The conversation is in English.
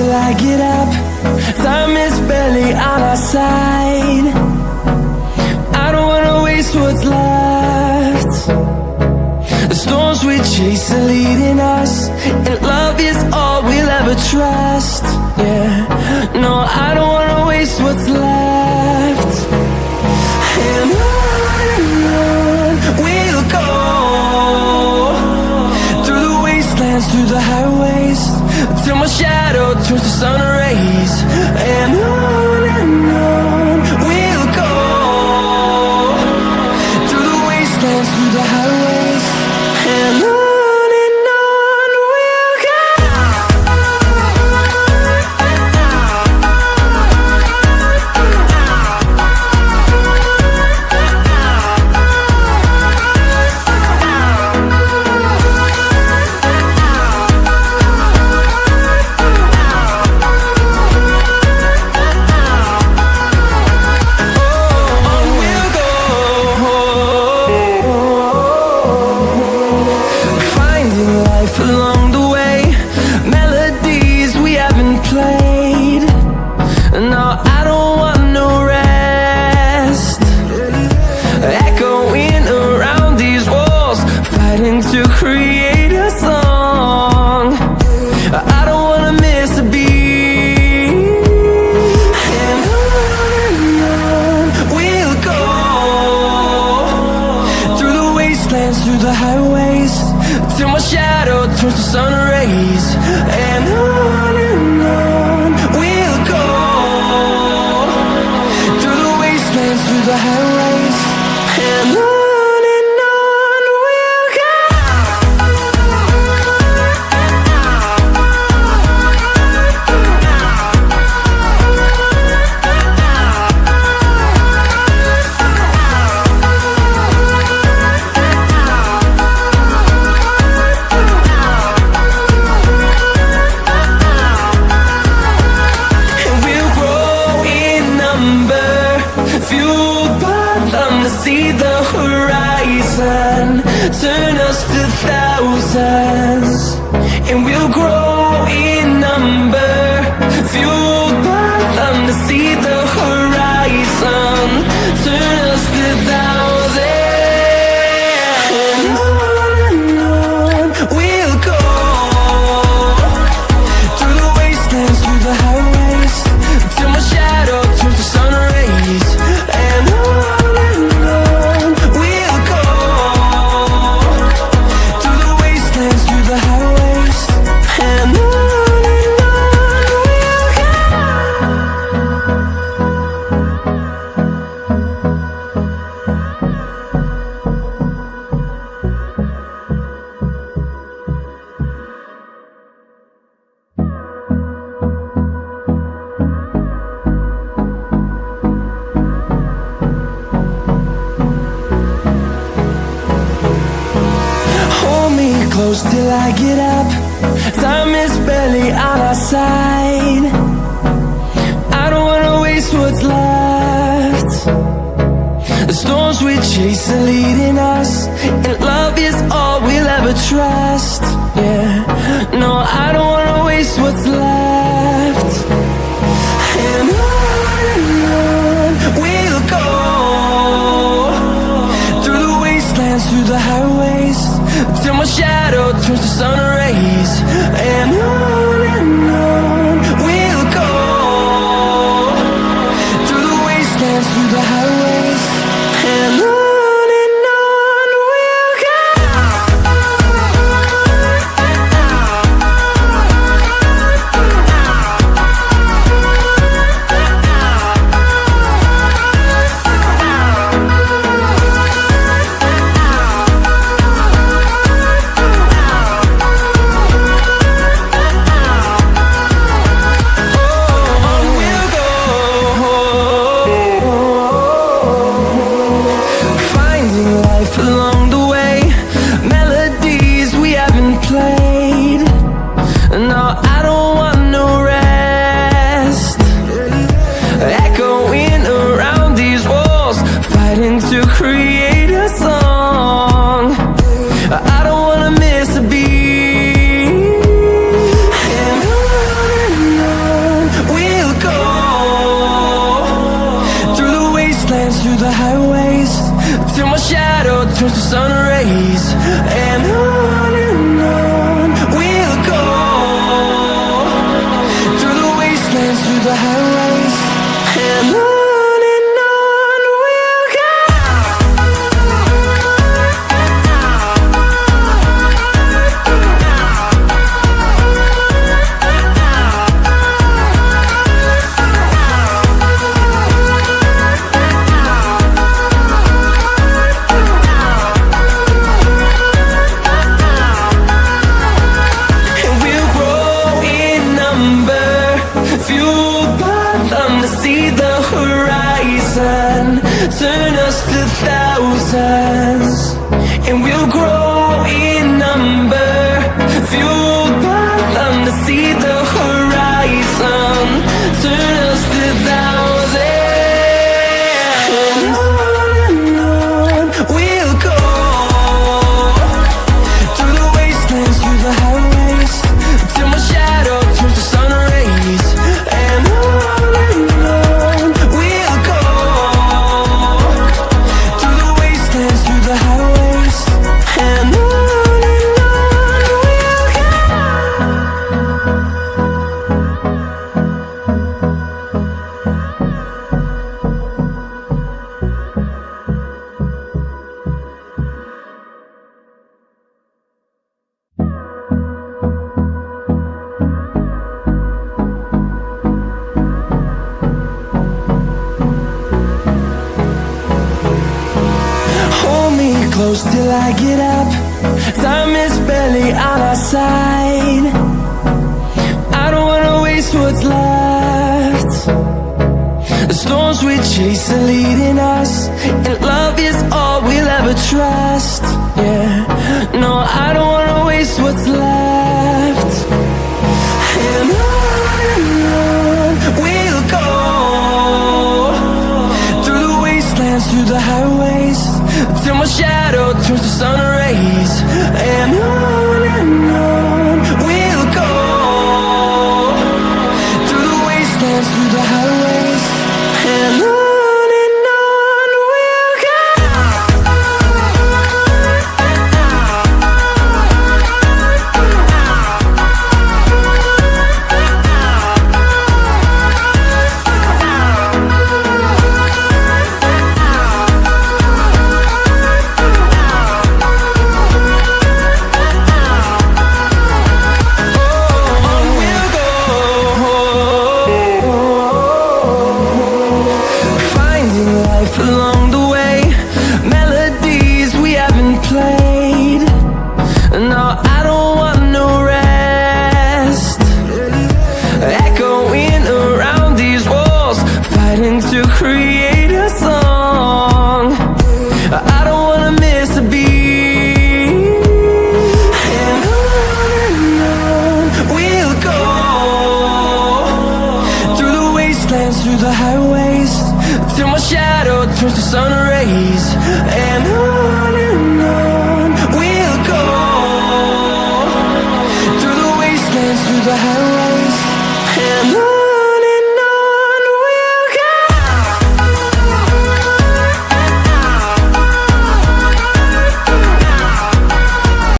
till I get up. Time is barely on our side. I don't wanna waste what's left. The storms we chase are leading us, and love is all we'll ever trust. Yeah, no, I don't wanna waste what's left. And on we'll go, through the wastelands, through the highways, till my shadow turns to sun rays. And on we'll go, through the wastelands, through the highways, and on we'll go. Along the way, melodies we haven't played. No, I don't want no rest. Echoing around these walls, fighting to create a song. I don't wanna miss a beat. And on we'll go, through the wastelands, through the highways, till my shadow turns to sun rays. And on we'll go, through the wastelands, through the highways, and on we'll go. Fueled by them to see the horizon, turn us to thousands, and we'll grow in number. Fueled by them to see the horizon, turn us to thousands. And on we'll go, through the wastelands, through the highways, till my shadow turns to sun rays. And on we'll go, through the wastelands, through the highways, and on we'll go. Hold me close till I get up. Time is barely on our side. I don't wanna waste what's left. The storms we chase are leading us, and love is all we'll ever trust. Yeah, no, I don't wanna waste what's left. And on we'll go, through the wastelands, through the highways, till my shadow turns to sun rays. And on we'll go, through the wastelands, through the highways, and on we'll go. turns to sun rays, and on we'll go, through the wastelands, through the highways, and on we'll go. Turn us to thousands, and we'll grow in number, fueled by them to see the horizon. Turn us to thousands, and on we'll go, through the wastelands, through the highways, till my shadow turns to sun rays, and on we'll go, through the highways, and on we'll go. Hold me close till I get up. Time is barely on our side. I don't wanna waste what's left. The storms we chase are leading us, and love is all we'll ever trust. Yeah, no, I don't wanna waste what's left. And on we'll go, through the wastelands, through the highways, till my shadow turns to sun rays, and on we'll go, through the wastelands, through the highways, and on we'll go. Along the way, melodies we haven't played. No, I don't want no rest. Echoing around these walls, fighting to create a song. I don't wanna miss a beat. And on we'll go, through the wastelands, through the highways, till my shadow turns to sun rays, and on we'll go, through the wastelands, through the highways.